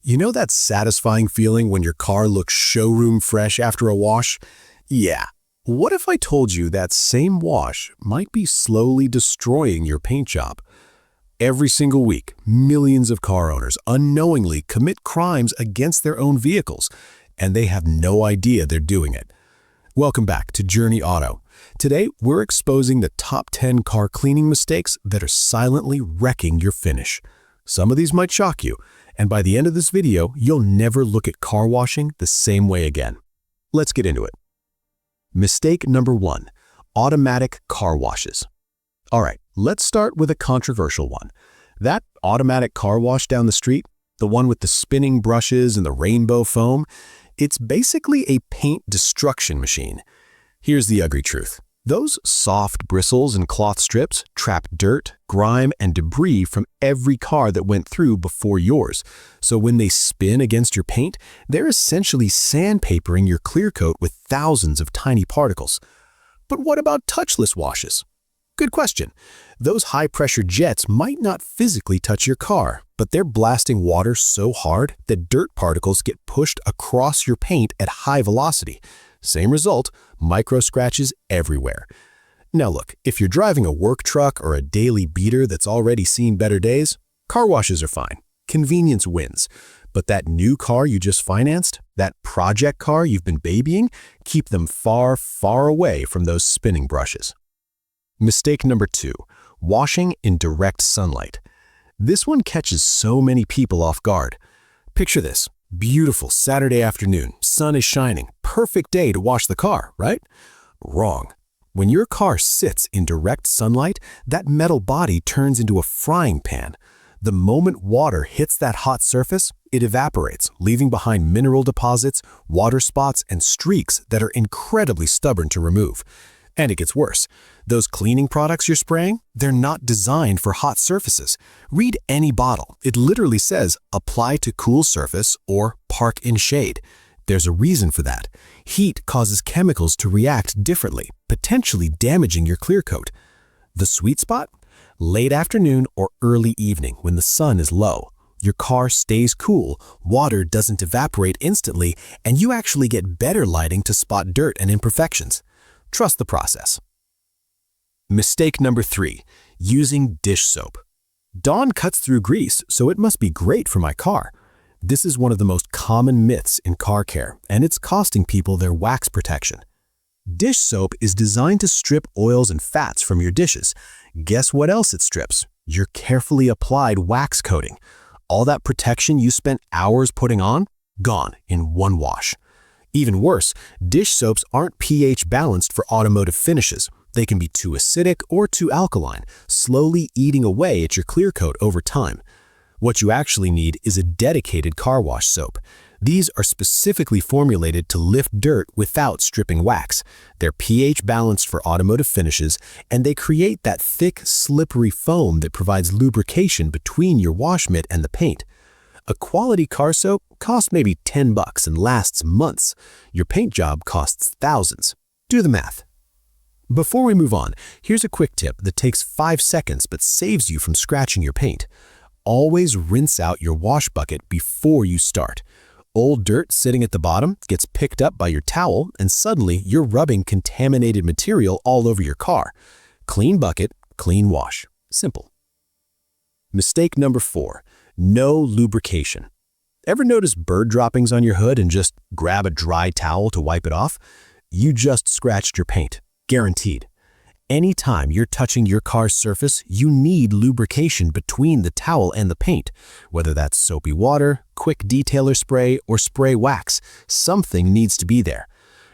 You know that satisfying feeling when your car looks showroom fresh after a wash? Yeah. What if I told you that same wash might be slowly destroying your paint job? Every single week, millions of car owners unknowingly commit crimes against their own vehicles, and they have no idea they're doing it. Welcome back to JourneyAuto. Today, we're exposing the top 10 car cleaning mistakes that are silently wrecking your finish. Some of these might shock you, and by the end of this video, you'll never look at car washing the same way again. Let's get into it. Mistake number 1, automatic car washes. All right, let's start with a controversial one. That automatic car wash down the street, the one with the spinning brushes and the rainbow foam, it's basically a paint destruction machine. Here's the ugly truth. Those soft bristles and cloth strips trap dirt, grime, and debris from every car that went through before yours. So when they spin against your paint, they're essentially sandpapering your clear coat with thousands of tiny particles. But what about touchless washes? Good question. Those high-pressure jets might not physically touch your car, but they're blasting water so hard that dirt particles get pushed across your paint at high velocity. Same result, micro scratches everywhere. Now look, if you're driving a work truck or a daily beater that's already seen better days, car washes are fine. Convenience wins. But that new car you just financed, that project car you've been babying, keep them far, far away from those spinning brushes. Mistake number 2, washing in direct sunlight. This one catches so many people off guard. Picture this. Beautiful Saturday afternoon, sun is shining, perfect day to wash the car, right? Wrong. When your car sits in direct sunlight, that metal body turns into a frying pan. The moment water hits that hot surface, it evaporates, leaving behind mineral deposits, water spots, and streaks that are incredibly stubborn to remove. And it gets worse. Those cleaning products you're spraying, they're not designed for hot surfaces. Read any bottle. It literally says, apply to cool surface or park in shade. There's a reason for that. Heat causes chemicals to react differently, potentially damaging your clear coat. The sweet spot? Late afternoon or early evening when the sun is low. Your car stays cool, water doesn't evaporate instantly, and you actually get better lighting to spot dirt and imperfections. Trust the process. Mistake number 3, using dish soap. Dawn cuts through grease, so it must be great for my car. This is one of the most common myths in car care, and it's costing people their wax protection. Dish soap is designed to strip oils and fats from your dishes. Guess what else it strips? Your carefully applied wax coating. All that protection you spent hours putting on? Gone in one wash. Even worse, dish soaps aren't pH balanced for automotive finishes. They can be too acidic or too alkaline, slowly eating away at your clear coat over time. What you actually need is a dedicated car wash soap. These are specifically formulated to lift dirt without stripping wax. They're pH balanced for automotive finishes, and they create that thick, slippery foam that provides lubrication between your wash mitt and the paint. A quality car soap costs maybe $10 and lasts months. Your paint job costs thousands. Do the math. Before we move on, here's a quick tip that takes 5 seconds but saves you from scratching your paint. Always rinse out your wash bucket before you start. Old dirt sitting at the bottom gets picked up by your towel, and suddenly you're rubbing contaminated material all over your car. Clean bucket, clean wash. Simple. Mistake number 4. No lubrication. Ever notice bird droppings on your hood and just grab a dry towel to wipe it off? You just scratched your paint. Guaranteed. Anytime you're touching your car's surface, you need lubrication between the towel and the paint. Whether that's soapy water, quick detailer spray, or spray wax, something needs to be there.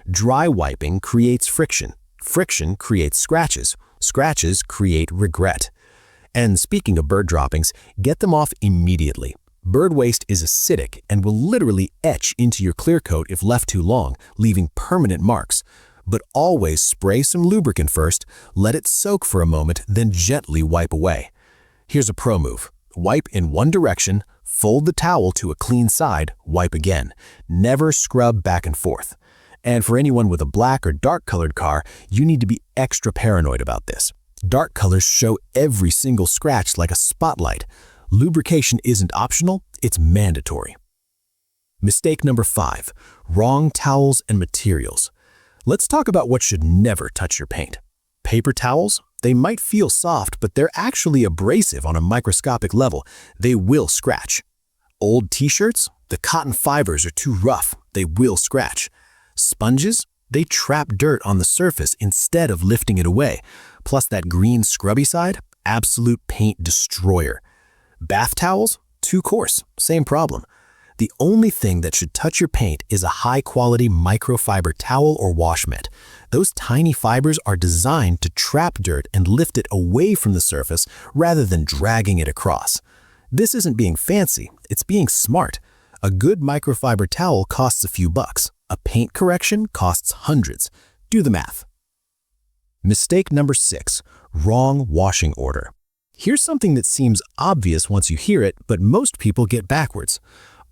Dry wiping creates friction. Friction creates scratches. Scratches create regret. And speaking of bird droppings, get them off immediately. Bird waste is acidic and will literally etch into your clear coat if left too long, leaving permanent marks. But always spray some lubricant first, let it soak for a moment, then gently wipe away. Here's a pro move. Wipe in one direction, fold the towel to a clean side, wipe again. Never scrub back and forth. And for anyone with a black or dark colored car, you need to be extra paranoid about this. Dark colors show every single scratch like a spotlight. Lubrication isn't optional, it's mandatory. Mistake number 5, wrong towels and materials. Let's talk about what should never touch your paint. Paper towels, they might feel soft, but they're actually abrasive on a microscopic level. They will scratch. Old t-shirts, the cotton fibers are too rough. They will scratch. Sponges, they trap dirt on the surface instead of lifting it away. Plus that green scrubby side, absolute paint destroyer. Bath towels, too coarse, same problem. The only thing that should touch your paint is a high-quality microfiber towel or wash mitt. Those tiny fibers are designed to trap dirt and lift it away from the surface rather than dragging it across. This isn't being fancy, it's being smart. A good microfiber towel costs a few bucks. A paint correction costs hundreds. Do the math. Mistake number 6, wrong washing order. Here's something that seems obvious once you hear it, but most people get backwards.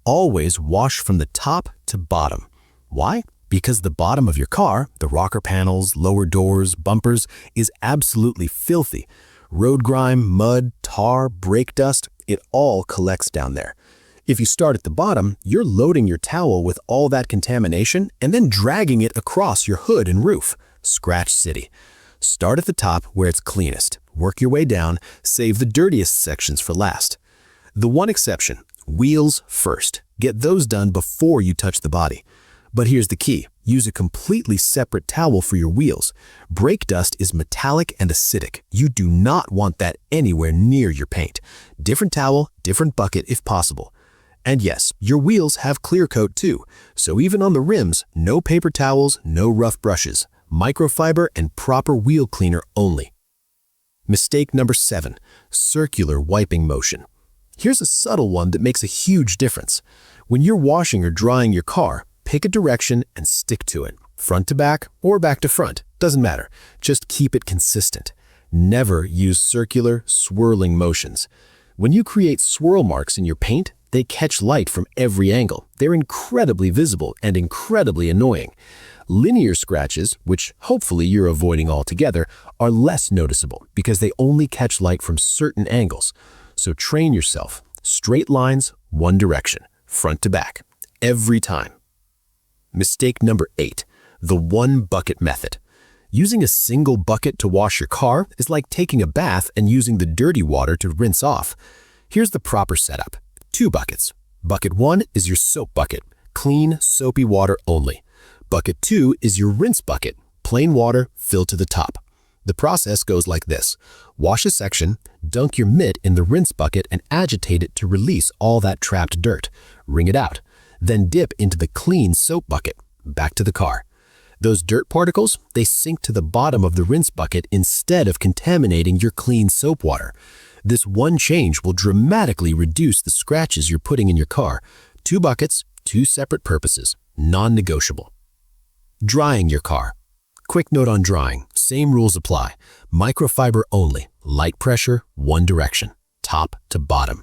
Always wash from the top to bottom. Why? Because the bottom of your car, the rocker panels, lower doors, bumpers, is absolutely filthy. Road grime, mud, tar, brake dust, it all collects down there. If you start at the bottom, you're loading your towel with all that contamination and then dragging it across your hood and roof. Scratch city. Start at the top where it's cleanest. Work your way down, save the dirtiest sections for last. The one exception, wheels first. Get those done before you touch the body. But here's the key. Use a completely separate towel for your wheels. Brake dust is metallic and acidic. You do not want that anywhere near your paint. Different towel, different bucket if possible. And yes, your wheels have clear coat too. So even on the rims, no paper towels, no rough brushes. Microfiber and proper wheel cleaner only. Mistake number 7, circular wiping motion. Here's a subtle one that makes a huge difference. When you're washing or drying your car, pick a direction and stick to it. Front to back or back to front, doesn't matter. Just keep it consistent. Never use circular, swirling motions. When you create swirl marks in your paint, they catch light from every angle. They're incredibly visible and incredibly annoying. Linear scratches, which hopefully you're avoiding altogether, are less noticeable because they only catch light from certain angles. So train yourself. Straight lines, one direction, front to back, every time. Mistake number 8, the one bucket method. Using a single bucket to wash your car is like taking a bath and using the dirty water to rinse off. Here's the proper setup. 2 buckets. Bucket 1 is your soap bucket, clean, soapy water only. Bucket 2 is your rinse bucket, plain water filled to the top. The process goes like this. Wash a section, dunk your mitt in the rinse bucket and agitate it to release all that trapped dirt. Wring it out. Then dip into the clean soap bucket. Back to the car. Those dirt particles, they sink to the bottom of the rinse bucket instead of contaminating your clean soap water. This one change will dramatically reduce the scratches you're putting in your car. 2 buckets, 2 separate purposes, non-negotiable. Drying your car. Quick note on drying, same rules apply. Microfiber only, light pressure, one direction, top to bottom.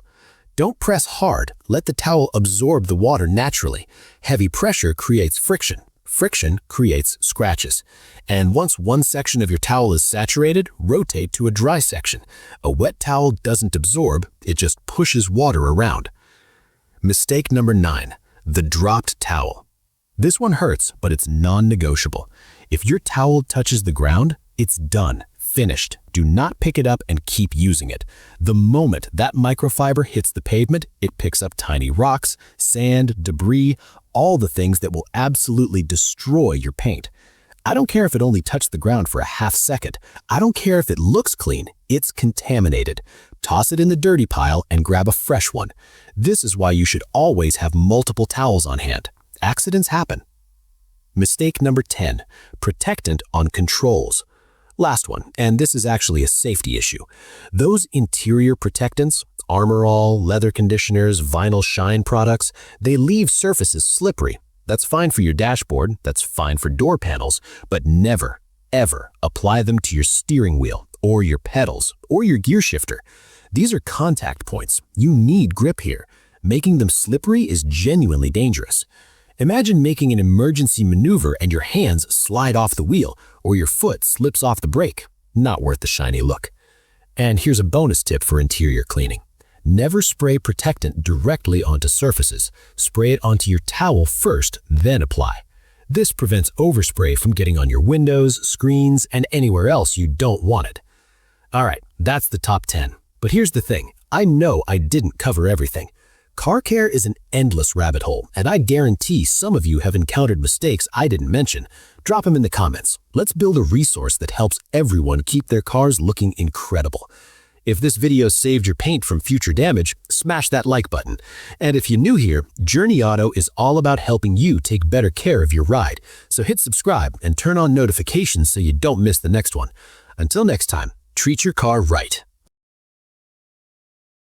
Don't press hard, let the towel absorb the water naturally. Heavy pressure creates friction. Friction creates scratches. And once one section of your towel is saturated, rotate to a dry section. A wet towel doesn't absorb, it just pushes water around. Mistake number 9, the dropped towel. This one hurts, but it's non-negotiable. If your towel touches the ground, it's done, finished. Do not pick it up and keep using it. The moment that microfiber hits the pavement, it picks up tiny rocks, sand, debris, all the things that will absolutely destroy your paint. I don't care if it only touched the ground for a half second. I don't care if it looks clean, it's contaminated. Toss it in the dirty pile and grab a fresh one. This is why you should always have multiple towels on hand. Accidents happen. Mistake number 10, Protectant on controls. Last one, and this is actually a safety issue. Those interior protectants, Armor All, leather conditioners, vinyl shine products, they leave surfaces slippery. That's fine for your dashboard, that's fine for door panels, but never, ever apply them to your steering wheel or your pedals or your gear shifter. These are contact points. You need grip here. Making them slippery is genuinely dangerous. Imagine making an emergency maneuver and your hands slide off the wheel or your foot slips off the brake. Not worth the shiny look. And here's a bonus tip for interior cleaning. Never spray Protectant directly onto surfaces. Spray it onto your towel first, then apply. This prevents overspray from getting on your windows, screens, and anywhere else you don't want it. Alright, that's the top 10. But here's the thing, I know I didn't cover everything. Car care is an endless rabbit hole, and I guarantee some of you have encountered mistakes I didn't mention. Drop them in the comments. Let's build a resource that helps everyone keep their cars looking incredible. If this video saved your paint from future damage, smash that like button. And if you're new here, JourneyAuto is all about helping you take better care of your ride. So hit subscribe and turn on notifications so you don't miss the next one. Until next time, treat your car right.